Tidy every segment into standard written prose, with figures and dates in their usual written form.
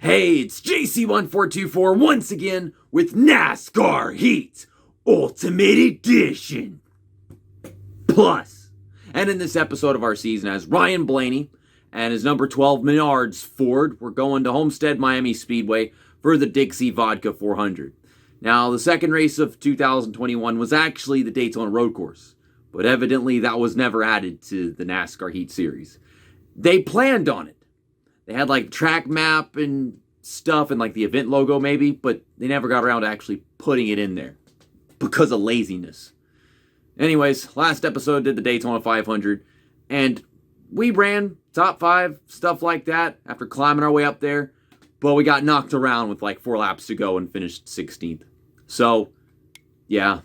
Hey, it's JC1424 once again with NASCAR Heat Ultimate Edition Plus. And in this episode of our season, as Ryan Blaney and his number 12 Menards Ford, we're going to Homestead-Miami Speedway for the Dixie Vodka 400. Now, the second race of 2021 was actually the Daytona Road Course, but evidently that was never added to the NASCAR Heat Series. They planned on it. They had like track map and stuff and like the event logo maybe, but they never got around to actually putting it in there because of laziness. Anyways, last episode did the Daytona 500 and we ran top 5, stuff like that after climbing our way up there, but we got knocked around with like 4 laps to go and finished 16th. So, yeah.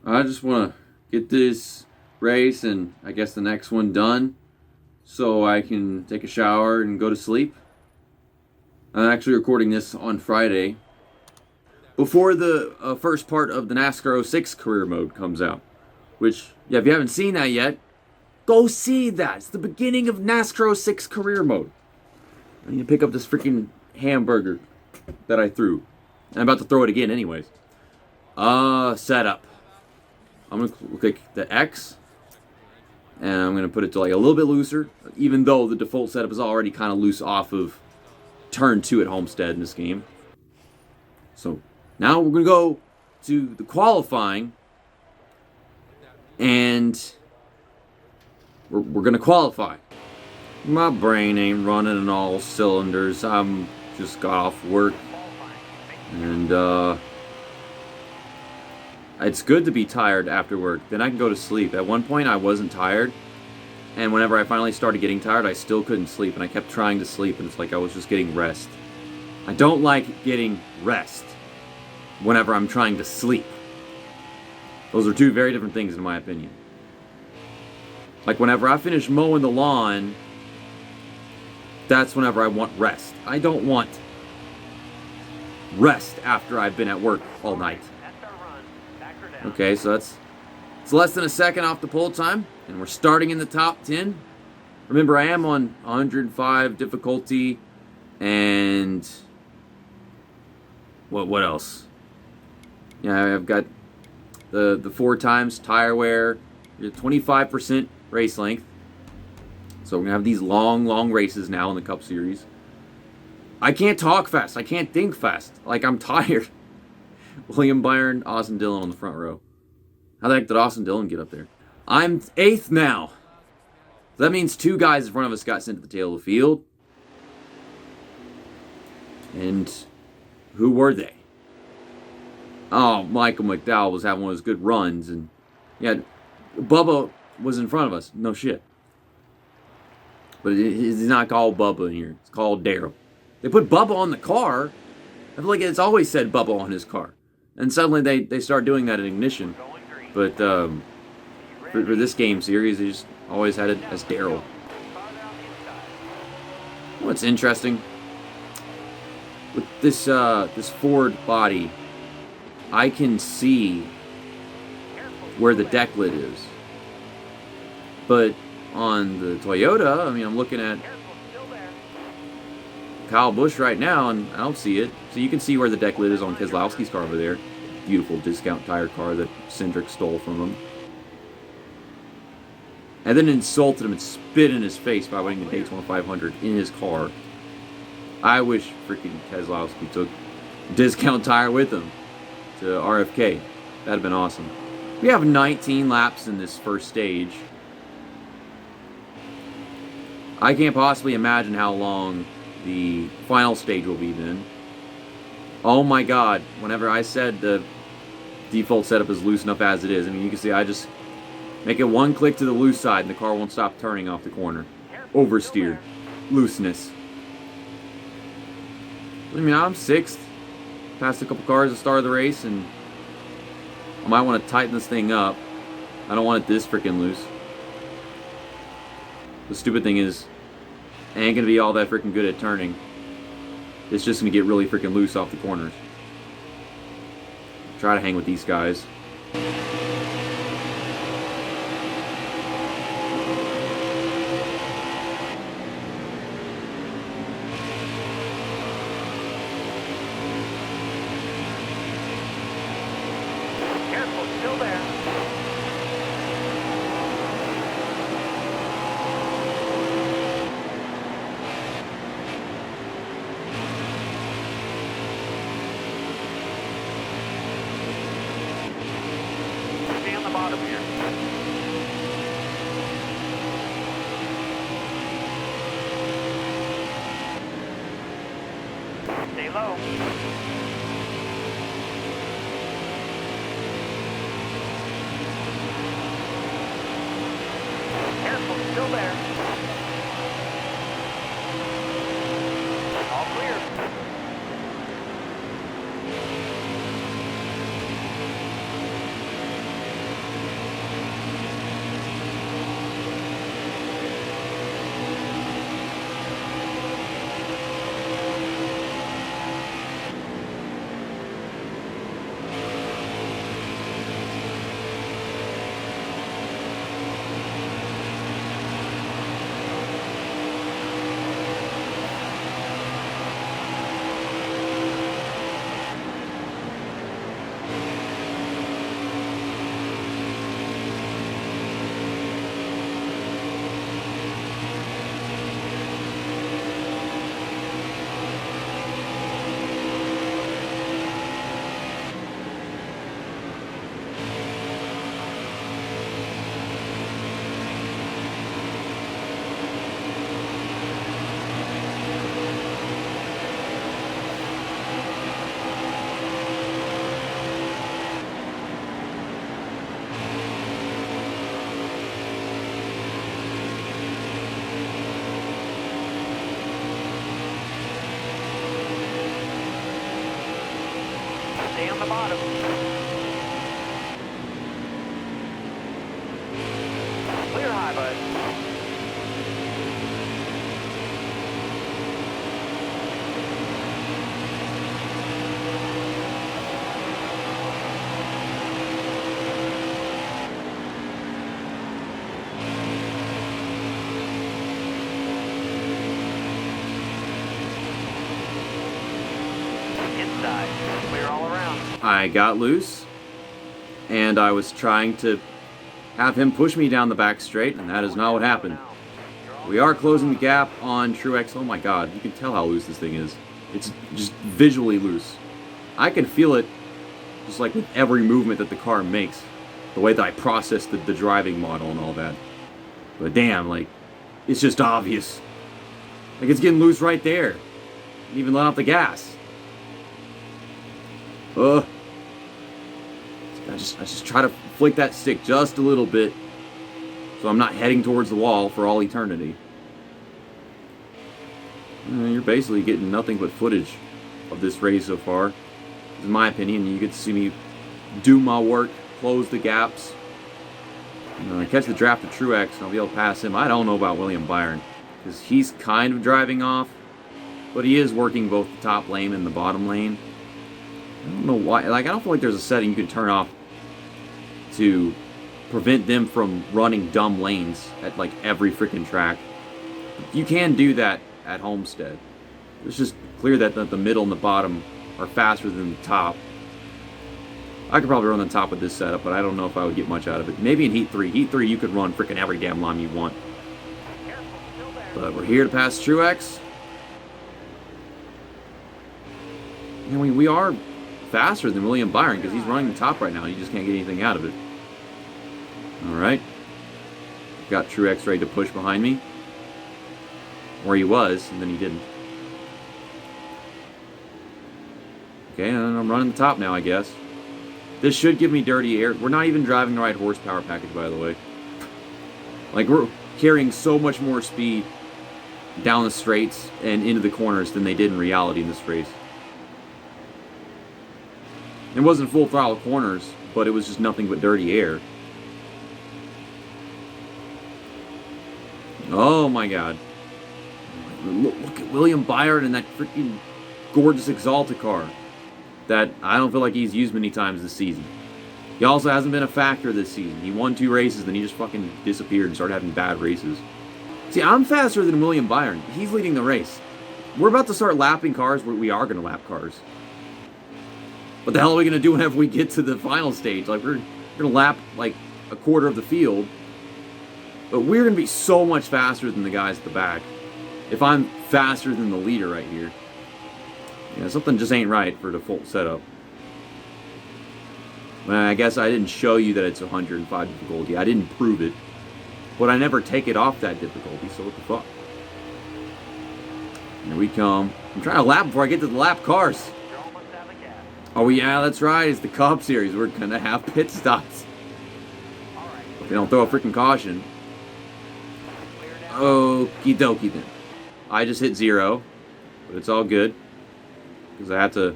I just want to get this race and I guess the next one done, so I can take a shower and go to sleep. I'm actually recording this on Friday before the first part of the NASCAR 06 career mode comes out. Which, yeah, if you haven't seen that yet, go see that. It's the beginning of NASCAR 06 career mode. I need to pick up this freaking hamburger that I threw. I'm about to throw it again anyways. Setup. I'm going to click the X. And I'm going to put it to like a little bit looser, even though the default setup is already kind of loose off of turn 2 at Homestead in this game. So now we're going to go to the qualifying, and we're going to qualify. My brain ain't running on all cylinders. I'm just got off work, and it's good to be tired after work. Then I can go to sleep. At one point, I wasn't tired. And whenever I finally started getting tired, I still couldn't sleep. And I kept trying to sleep, and it's like I was just getting rest. I don't like getting rest whenever I'm trying to sleep. Those are two very different things, in my opinion. Like, whenever I finish mowing the lawn, that's whenever I want rest. I don't want rest after I've been at work all night. Okay, so it's less than a second off the pole time, and we're starting in the top 10. Remember, I am on 105 difficulty, and what else? Yeah, I've got the 4 times tire wear, 25% race length. So we're gonna have these long races now in the Cup Series. I can't talk fast. I can't think fast. Like, I'm tired. William Byron, Austin Dillon on the front row. How the heck did Austin Dillon get up there? I'm 8th now. That means 2 guys in front of us got sent to the tail of the field. And who were they? Oh, Michael McDowell was having one of his good runs. And yeah, Bubba was in front of us. No shit. But it's not called Bubba in here. It's called Daryl. They put Bubba on the car. I feel like it's always said Bubba on his car. And suddenly they start doing that in Ignition. But for this game series, they just always had it as Daryl. What's interesting, with this Ford body, I can see where the deck lid is. But on the Toyota, I mean, I'm looking at Kyle Busch right now, and I don't see it. So you can see where the deck lid is on Keselowski's car over there. Beautiful discount tire car that Cindric stole from him. And then insulted him and spit in his face by winning the Daytona 500 in his car. I wish freaking Keselowski took discount tire with him to RFK. That'd have been awesome. We have 19 laps in this first stage. I can't possibly imagine how long the final stage will be then. Oh my god, whenever I said the default setup is loose enough as it is, I mean, you can see I just make it one click to the loose side and the car won't stop turning off the corner. Oversteer. Looseness. I mean, I'm 6th. Passed a couple cars at the start of the race, and I might want to tighten this thing up. I don't want it this freaking loose. The stupid thing is, I ain't going to be all that freaking good at turning. It's just going to get really freaking loose off the corners. Try to hang with these guys. Careful, still there. Stay on the bottom here. Stay low. Careful, still there. All clear. Stay on the bottom. Clear high, bud. Inside. Clear all around. I got loose, and I was trying to have him push me down the back straight, and that is not what happened. We are closing the gap on Truex. Oh my god, you can tell how loose this thing is. It's just visually loose. I can feel it just like with every movement that the car makes. The way that I process the driving model and all that. But damn, like, it's just obvious. Like, it's getting loose right there. Didn't even let off the gas. Ugh. I just try to flick that stick just a little bit so I'm not heading towards the wall for all eternity. You're basically getting nothing but footage of this race so far. In my opinion, you get to see me do my work, close the gaps. Catch the draft of Truex and I'll be able to pass him. I don't know about William Byron because he's kind of driving off, but he is working both the top lane and the bottom lane. I don't know why. Like, I don't feel like there's a setting you can turn off to prevent them from running dumb lanes at like every freaking track. You can do that at Homestead. It's just clear that the middle and the bottom are faster than the top. I could probably run the top with this setup, but I don't know if I would get much out of it. Maybe in Heat 3. Heat 3, you could run freaking every damn line you want. But we're here to pass Truex. And we are faster than William Byron because he's running the top right now. You just can't get anything out of it. Alright. Got Truex ready to push behind me. Or he was, and then he didn't. Okay, and I'm running the top now, I guess. This should give me dirty air. We're not even driving the right horsepower package, by the way. Like, we're carrying so much more speed down the straights and into the corners than they did in reality in this race. It wasn't full throttle corners, but it was just nothing but dirty air. Oh my god. Look at William Byron and that freaking gorgeous Exalta car that I don't feel like he's used many times this season. He also hasn't been a factor this season. He won 2 races, then he just fucking disappeared and started having bad races. See, I'm faster than William Byron. He's leading the race. We're about to start lapping cars where we are going to lap cars. what the hell are we gonna do whenever we get to the final stage? Like we're gonna lap like a quarter of the field, but we're gonna be so much faster than the guys at the back. If I'm faster than the leader right here, something just ain't right for default setup. Well, I guess I didn't show you that it's 105 difficulty. I didn't prove it, but I never take it off that difficulty. So what the fuck? Here we come. I'm trying to lap before I get to the lap cars. You're almost out of gas. Oh yeah, that's right. It's the Cup Series. We're gonna have pit stops. All right. If they don't throw a freaking caution. Clear now. Okie dokie then. I just hit 0, but it's all good because I have to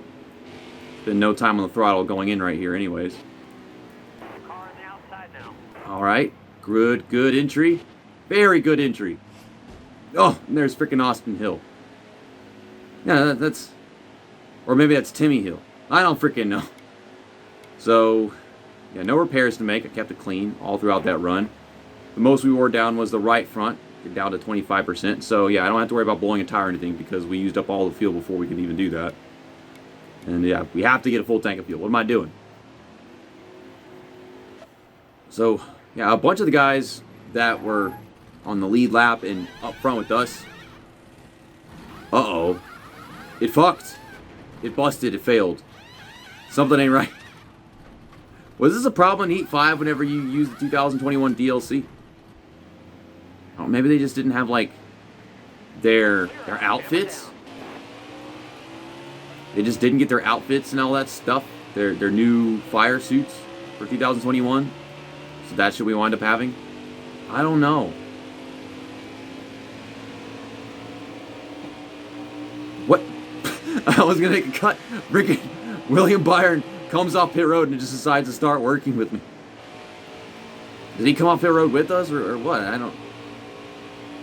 spend no time on the throttle going in right here, anyways. Car on the outside now. All right, good entry, very good entry. Oh, and there's freaking Austin Hill. Yeah, that's, or maybe that's Timmy Hill. I don't freaking know. So, yeah, no repairs to make. I kept it clean all throughout that run. The most we wore down was the right front, down to 25%. So, yeah, I don't have to worry about blowing a tire or anything because we used up all the fuel before we could even do that. And, yeah, we have to get a full tank of fuel. What am I doing? So, yeah, a bunch of the guys that were on the lead lap and up front with us. Uh-oh. It fucked. It busted. It failed. Something ain't right. Was this a problem in Heat 5 whenever you used the 2021 DLC? Oh, maybe they just didn't have, like, their outfits? They just didn't get their outfits and all that stuff? Their new fire suits for 2021? So that's what we wind up having? I don't know. What? I was gonna make a cut. Freaking William Byron comes off pit road and just decides to start working with me. Did he come off pit road with us or what? I don't.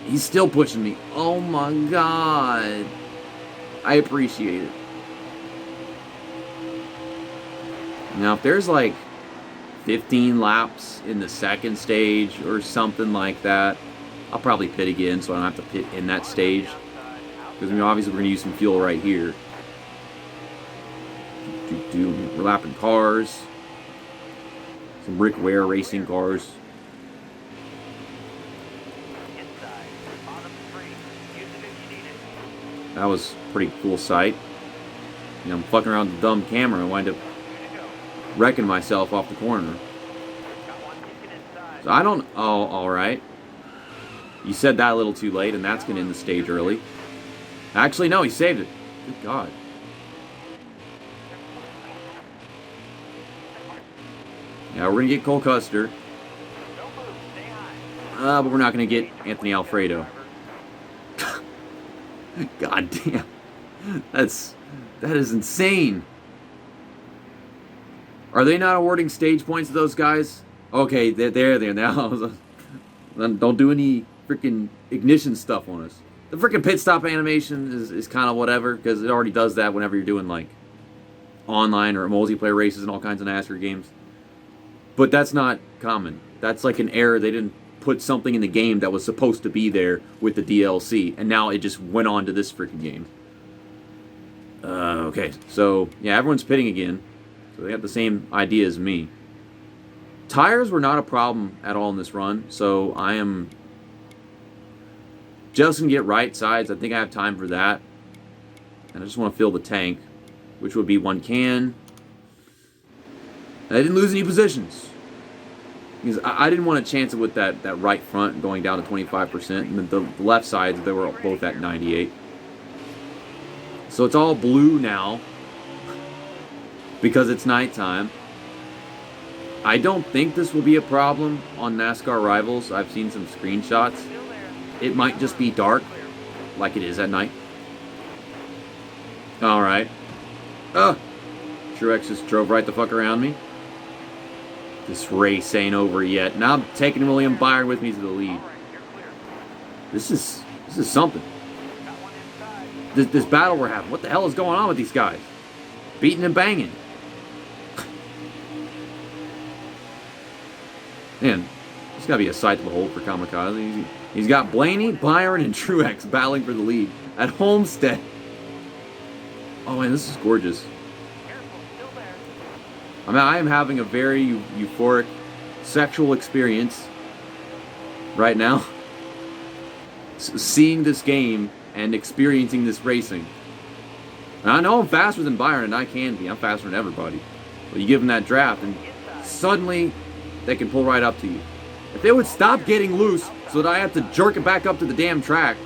He's still pushing me. Oh my god. I appreciate it. Now, if there's like 15 laps in the second stage or something like that, I'll probably pit again so I don't have to pit in that stage. Because, obviously we're going to use some fuel right here. We're lapping cars. Some Rick Ware racing cars. Inside. Bottom 3. Use it if you need it. That was a pretty cool sight. I'm fucking around with the dumb camera and wind up Here to go. wrecking myself off the corner. Got one ticket inside. So I don't... Oh, alright. You said that a little too late, and that's going to end the stage early. Actually, no, he saved it. Good God. Yeah, we're going to get Cole Custer. Don't move. Stay high. But we're not going to get Anthony Alfredo. God damn. That is insane. Are they not awarding stage points to those guys? Okay, they're there now. Don't do any freaking ignition stuff on us. The freaking pit stop animation is kind of whatever, because it already does that whenever you're doing, like, online or multiplayer races and all kinds of NASCAR games. But that's not common. That's like an error. They didn't put something in the game that was supposed to be there with the DLC, and now it just went on to this freaking game. Okay, so, yeah, everyone's pitting again. So they have the same idea as me. Tires were not a problem at all in this run, so I am just going to get right sides. I think I have time for that. And I just want to fill the tank, which would be 1 can. And I didn't lose any positions. Because I didn't want to chance it with that right front going down to 25%. And the left sides, they were both at 98. So it's all blue now. Because it's nighttime. I don't think this will be a problem on NASCAR Rivals. I've seen some screenshots. Still there. It might just be dark, like it is at night. Alright. Truex just drove right the fuck around me. This race ain't over yet. Now I'm taking William Byron with me to the lead. All right, you're clear. This is something. Got one inside. This battle we're having. What the hell is going on with these guys? Beating and banging. Man, this gotta be a sight to behold for Kamikaze. He's got Blaney, Byron, and Truex battling for the lead at Homestead. Oh man, this is gorgeous. Careful. Still there. I mean, I am having a very euphoric sexual experience right now. Seeing this game and experiencing this racing. And I know I'm faster than Byron, and I can be. I'm faster than everybody. But you give them that draft, and suddenly they can pull right up to you. If they would stop getting loose so that I have to jerk it back up to the damn track,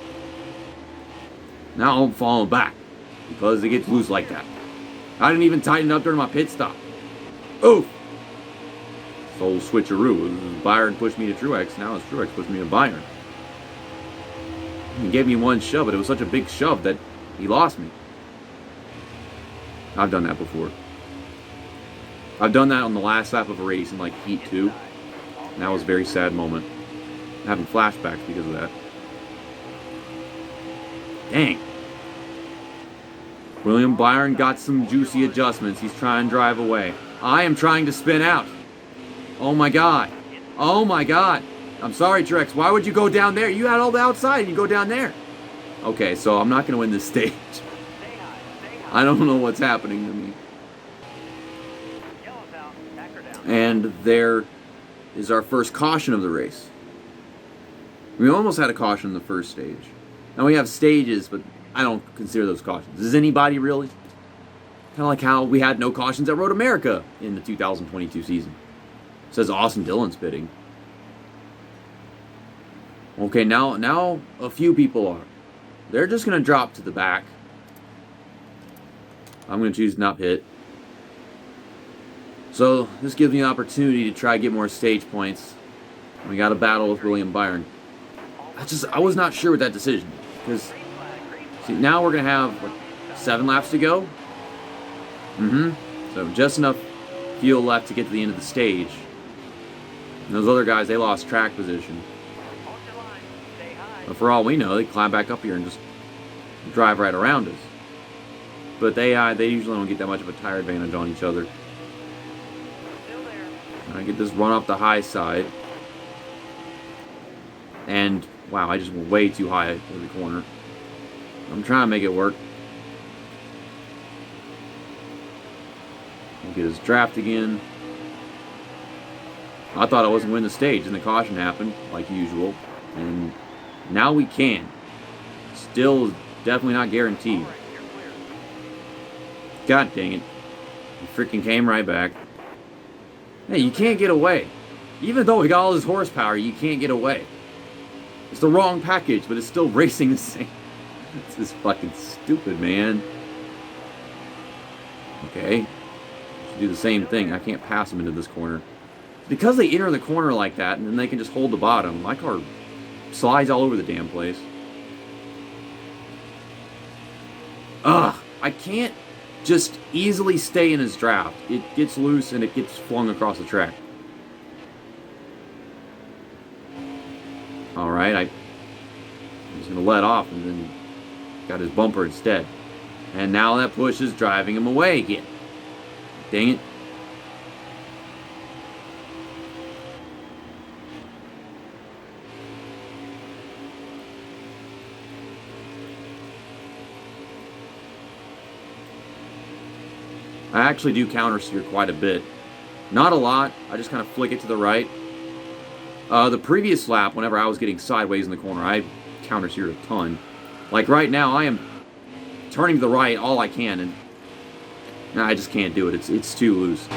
now I'm falling back because it gets loose like that. I didn't even tighten up during my pit stop. Oof! So switcheroo. Byron pushed me to Truex. Now it's Truex pushed me to Byron. He gave me one shove, but it was such a big shove that he lost me. I've done that before. I've done that on the last lap of a race in like Heat 2. And that was a very sad moment. I'm having flashbacks because of that. Dang. William Byron got some juicy adjustments. He's trying to drive away. I am trying to spin out. Oh my god. Oh my god. I'm sorry, Truex. Why would you go down there? You had all the outside and you go down there. Okay, so I'm not going to win this stage. I don't know what's happening to me. And there is our first caution of the race. We almost had a caution in the first stage. Now we have stages, but I don't consider those cautions. Does anybody really? Kind of like how we had no cautions at Road America in the 2022 season. It says Austin Dillon's pitting. Okay, now a few people are. They're just going to drop to the back. I'm going to choose not hit. So this gives me an opportunity to try to get more stage points. We got a battle with William Byron. I was not sure with that decision. Because, see, now we're going to have, what, 7 laps to go? So just enough fuel left to get to the end of the stage. And those other guys, they lost track position. But for all we know, they climb back up here and just drive right around us. But they usually don't get that much of a tire advantage on each other. I get this run off the high side. And, wow, I just went way too high in the corner. I'm trying to make it work. We'll get his draft again. I thought I wasn't winning the stage, and the caution happened, like usual. And now we can. Still definitely not guaranteed. God dang it. He freaking came right back. Hey, you can't get away. Even though he got all his horsepower, you can't get away. It's the wrong package, but it's still racing the same. This is fucking stupid, man. Okay. Should do the same thing. I can't pass him into this corner. Because they enter the corner like that, and then they can just hold the bottom, my car slides all over the damn place. Ugh, I can't just easily stay in his draft. It gets loose and it gets flung across the track. Alright, I'm just going to let off and then got his bumper instead. And now that push is driving him away again. Dang it. I actually do counter steer quite a bit. Not a lot. I just kind of flick it to the right. The previous lap, whenever I was getting sideways in the corner, I counter steered a ton. Like right now, I am turning to the right all I can, and I just can't do it. It's too loose.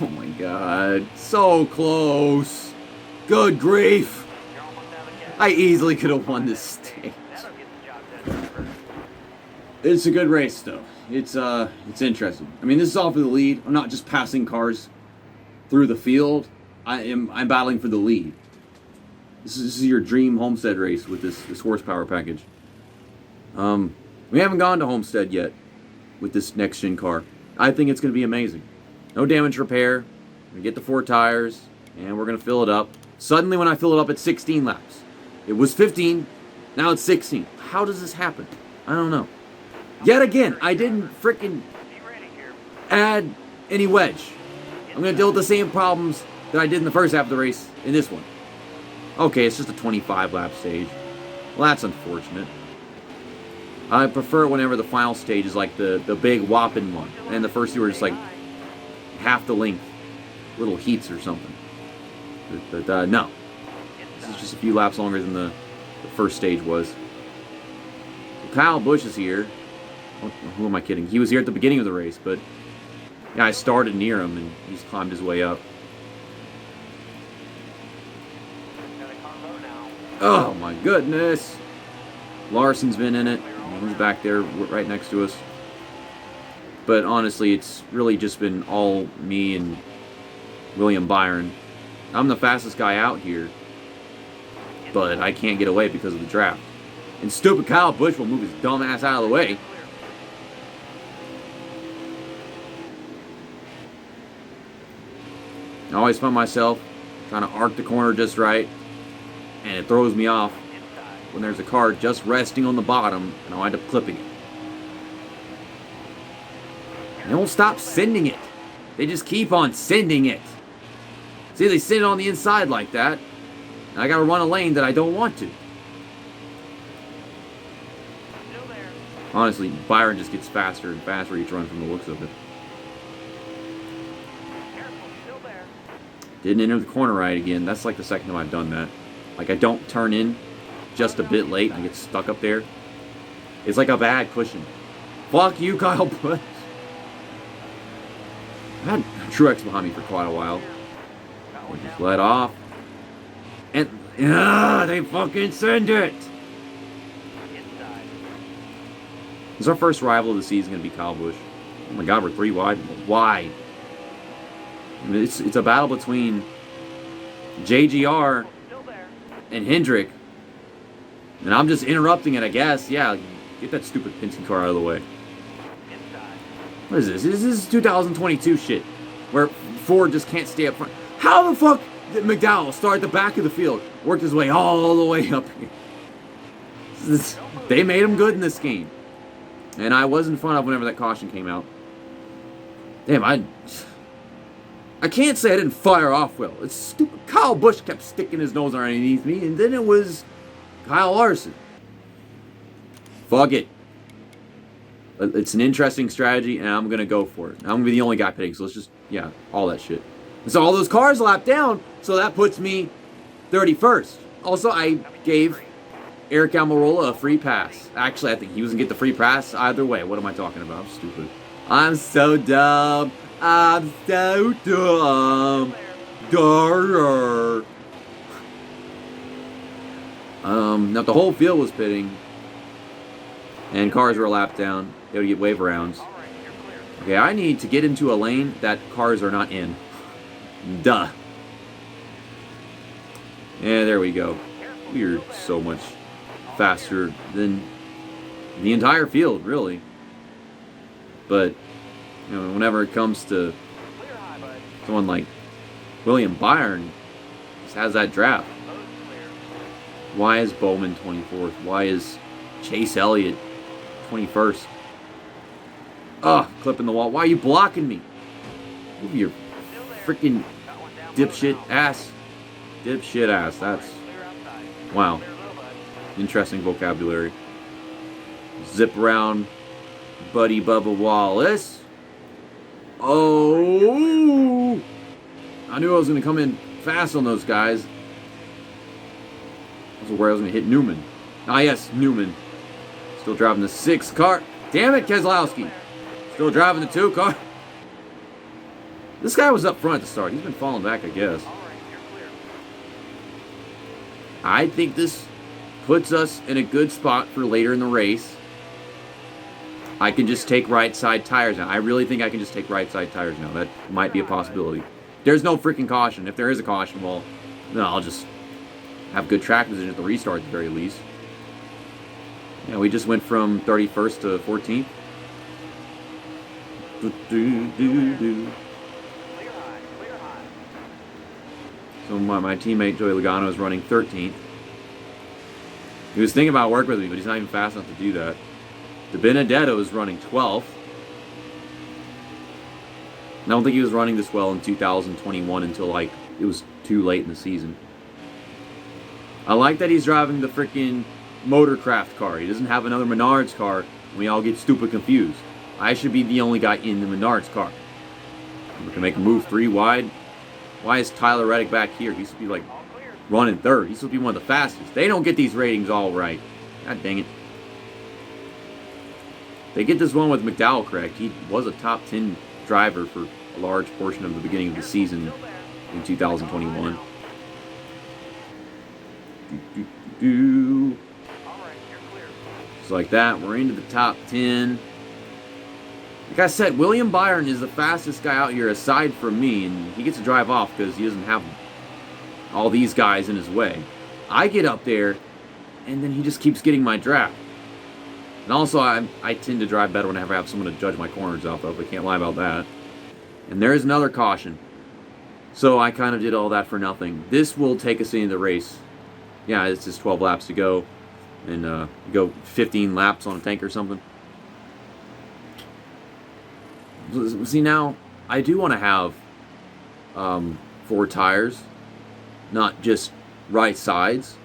Oh my god. So close. Good grief. You're almost out of gas. I easily could have won this stage. That'll get the job done first. It's a good race though. It's interesting. I mean, this is all for the lead. I'm not just passing cars through the field. I'm battling for the lead. This is your dream Homestead race with this horsepower package. We haven't gone to Homestead yet with this next gen car. I think it's going to be amazing. No damage repair. We get the 4 tires and we're going to fill it up. Suddenly when I fill it up at 16 laps, it was 15, now it's 16. How does this happen? I don't know. Yet again, I didn't freaking Be ready here. add any wedge. I'm going to deal with the same problems that I did in the first half of the race in this one. Okay, it's just a 25 lap stage. Well, that's unfortunate. I prefer whenever the final stage is like the big whopping one. And the first 2 are just like half the length. Little heats or something. But no. This is just a few laps longer than the first stage was. So Kyle Busch is here. Oh, who am I kidding? He was here at the beginning of the race, but yeah, I started near him and he's climbed his way up. Got a car low now. Oh my goodness. Larson's been in it. He's back there right next to us. But honestly, it's really just been all me and William Byron. I'm the fastest guy out here, but I can't get away because of the draft. And stupid Kyle Busch will move his dumb ass out of the way. I always find myself trying to arc the corner just right, and it throws me off when there's a car just resting on the bottom, and I wind up clipping it. They don't stop sending it. They just keep on sending it. See, they send it on the inside like that, and I gotta run a lane that I don't want to. Still there. Honestly, Byron just gets faster and faster each run from the looks of it. Careful. Still there. Didn't enter the corner right again. That's like the second time I've done that. Like, I don't turn in just a bit late and I get stuck up there. It's like a bad cushion. Fuck you, Kyle Busch. I had Truex behind me for quite a while. We just let off. And, they fucking send it. Inside. Is our first rival of the season going to be Kyle Busch? Oh my god, we're 3 wide. Wide. I mean, it's a battle between JGR Still there. and Hendrick. And I'm just interrupting it, I guess. Yeah, get that stupid Penske car out of the way. Inside. What is this? This is 2022 shit. Where Ford just can't stay up front. How the fuck did McDowell start at the back of the field, worked his way all the way up here? They made him good in this game. And I was in front of whenever that caution came out. Damn, I can't say I didn't fire off well. It's stupid. Kyle Busch kept sticking his nose underneath me, and then it was Kyle Larson. Fuck it. It's an interesting strategy, and I'm going to go for it. I'm going to be the only guy pitting, so let's just, yeah, all that shit. And so all those cars lap down, so that puts me 31st. Also, I gave Eric Almirola a free pass. Actually, I think he was going to get the free pass either way. What am I talking about? I'm stupid. I'm so dumb. I'm so dumb. Darr. Now the whole field was pitting, and cars were lapped down. They would get wave rounds. All right. You're clear. Okay, I need to get into a lane that cars are not in. Duh. Yeah, there we go. Careful. We're Still there. so much faster than the entire field, really. But, you know, whenever it comes to Clear high, bud. someone like William Byron, just has that draft. Load clear. Why is Bowman 24th? Why is Chase Elliott 21st? Ugh, clipping the wall. Why are you blocking me? Move your Still there. freaking Got one down dipshit low now. ass. Dipshit ass. That's Clear outside. wow. Clear low, bud. Interesting vocabulary. Zip around Buddy Bubba Wallace. Oh! I knew I was going to come in fast on those guys. This is where I was going to hit Newman. Ah, yes, Newman. Still driving the 6 car. Damn it, Keselowski. Still driving the 2 car. This guy was up front at the start. He's been falling back, I guess. All right, you're clear. I think this puts us in a good spot for later in the race. I can just take right side tires now. I really think I can just take right side tires now. That might be a possibility. There's no freaking caution. If there is a caution, well, no, I'll just have good track position at the restart at the very least. Yeah, we just went from 31st to 14th. Clear high, clear high. So my teammate Joey Logano is running 13th. He was thinking about working with me, but he's not even fast enough to do that. De Benedetto is running 12th. I don't think he was running this well in 2021 until like it was too late in the season. I like that he's driving the freaking Motorcraft car. He doesn't have another Menards car. And we all get stupid confused. I should be the only guy in the Menards car. We can make a move 3 wide. Why is Tyler Reddick back here? He should be like All clear. running third. He's supposed to be one of the fastest. They don't get these ratings all right. God dang it. They get this one with McDowell correct. He was a top 10 driver for a large portion of the beginning of the season in 2021. All right, you're clear. Just like that, we're into the top 10. Like I said, William Byron is the fastest guy out here aside from me, and he gets to drive off because he doesn't have all these guys in his way. I get up there, and then he just keeps getting my draft. And also, I tend to drive better whenever I have someone to judge my corners off of. I can't lie about that. And there is another caution. So I kind of did all that for nothing. This will take us into the race. Yeah, it's just 12 laps to go. And you go 15 laps on a tank or something. See, now, I do want to have 4 tires. Not just right sides.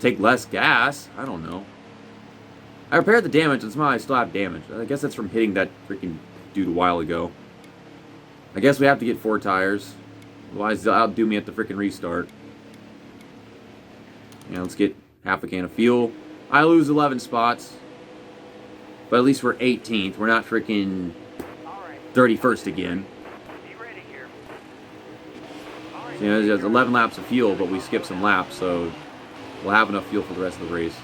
Take less gas. I don't know. I repaired the damage, and somehow I still have damage. I guess that's from hitting that freaking dude a while ago. I guess we have to get 4 tires. Otherwise, they'll outdo me at the freaking restart. Yeah, let's get half a can of fuel. I lose 11 spots. But at least we're 18th. We're not freaking All right. 31st again. Be ready here. All right. So, you know, there's 11 laps of fuel, but we skipped some laps, so we'll have enough fuel for the rest of the race.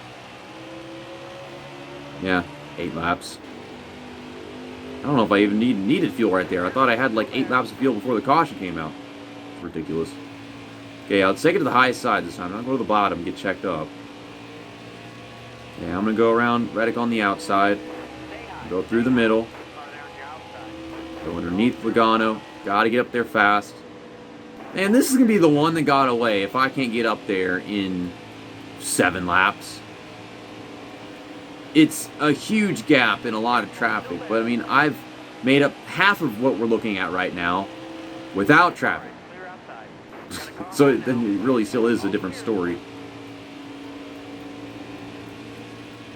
Yeah, 8 laps. I don't know if I even needed fuel right there. I thought I had like 8 laps of fuel before the caution came out. It's ridiculous. Okay, let's take it to the high side this time. I'm going to go to the bottom and get checked up. Yeah, I'm going to go around Reddick on the outside. Go through the middle. Go underneath Logano. Got to get up there fast. And this is going to be the one that got away if I can't get up there in 7 laps. It's a huge gap in a lot of traffic, but I mean, I've made up half of what we're looking at right now without traffic. Clear outside. So then it really still is a different story.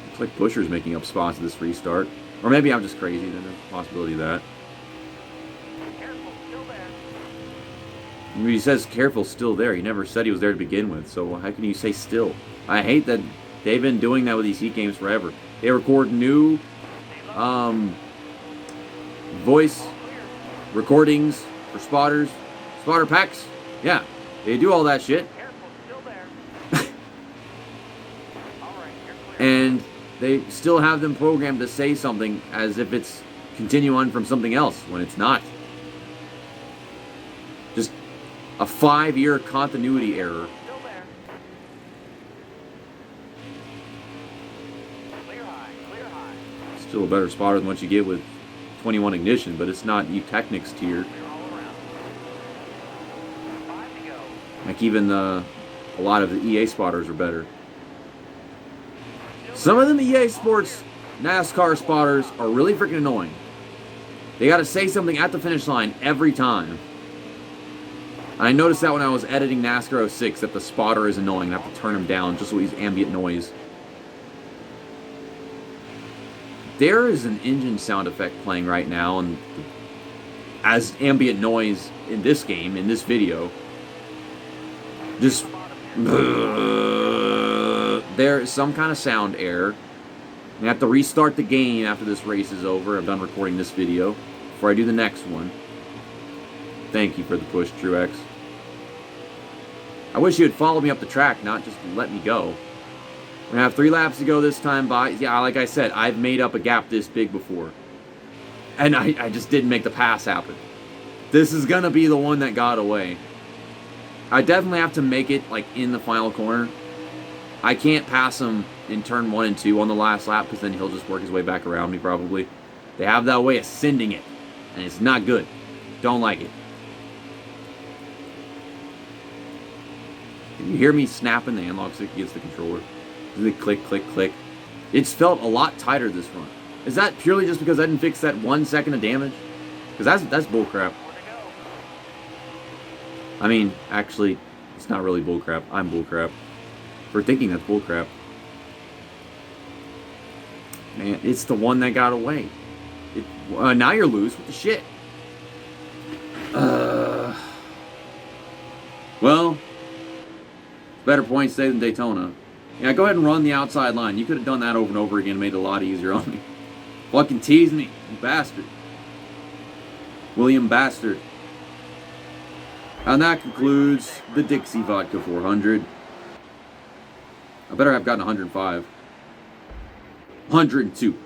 Looks like Busher's making up spots at this restart. Or maybe I'm just crazy, then there's a possibility of that. Careful, still there. I mean, he says careful, still there. He never said he was there to begin with, so how can you say still? I hate that they've been doing that with these heat games forever. They record new voice recordings for spotters, spotter packs. Yeah, they do all that shit. Careful, still there. All right, you're clear. And they still have them programmed to say something as if it's continue on from something else when it's not. Just a 5-year continuity error. Still there. Clear high, clear high. Still a better spotter than what you get with 21 ignition, but it's not E-Technics tier. Clear all around. 5 to go. Like even a lot of the EA spotters are better. Some of them EA Sports NASCAR spotters are really freaking annoying. They got to say something at the finish line every time. And I noticed that when I was editing NASCAR 06 that the spotter is annoying. I have to turn him down just so he's ambient noise. There is an engine sound effect playing right now, and as ambient noise in this game, in this video. Just there is some kind of sound error. I have to restart the game after this race is over. I'm done recording this video before I do the next one. Thank you for the push, Truex. I wish you had followed me up the track, not just let me go. We're gonna have 3 laps to go this time by. Yeah, like I said, I've made up a gap this big before. And I just didn't make the pass happen. This is gonna be the one that got away. I definitely have to make it, like, in the final corner. I can't pass him in turn 1 and 2 on the last lap, because then he'll just work his way back around me, probably. They have that way of sending it, and it's not good. Don't like it. Can you hear me snapping the analog stick against the controller? The click, click, click. It's felt a lot tighter this run. Is that purely just because I didn't fix that 1 second of damage? Because that's bullcrap. I mean, actually, it's not really bullcrap. I'm bullcrap for thinking that's bullcrap. Man, it's the one that got away. Now you're loose. What the shit? Well, better points today than Daytona. Yeah, go ahead and run the outside line. You could have done that over and over again and made it a lot easier on me. Fucking tease me, you bastard. William Bastard. And that concludes the Dixie Vodka 400. I better have gotten 105. 102.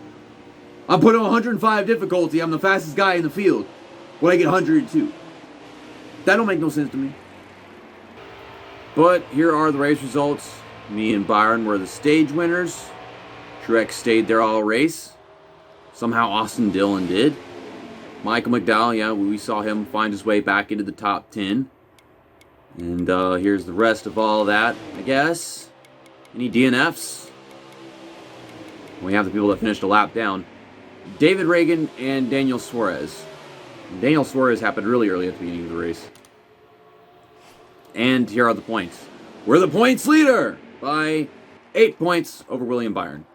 I'm putting 105 difficulty. I'm the fastest guy in the field. When I get 102. That don't make no sense to me. But here are the race results. Me and Byron were the stage winners. Truex stayed there all race. Somehow Austin Dillon did. Michael McDowell, yeah, we saw him find his way back into the top 10. And here's the rest of all that, I guess. Any DNFs? We have the people that finished a lap down. David Reagan and Daniel Suarez. Daniel Suarez happened really early at the beginning of the race. And here are the points. We're the points leader by 8 points over William Byron.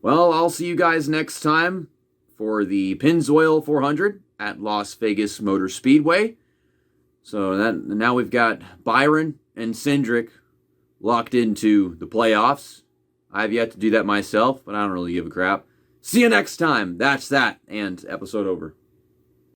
Well, I'll see you guys next time for the Pennzoil 400 at Las Vegas Motor Speedway. So now we've got Byron and Cindric locked into the playoffs. I've yet to do that myself, but I don't really give a crap. See you next time. That's that, and episode over.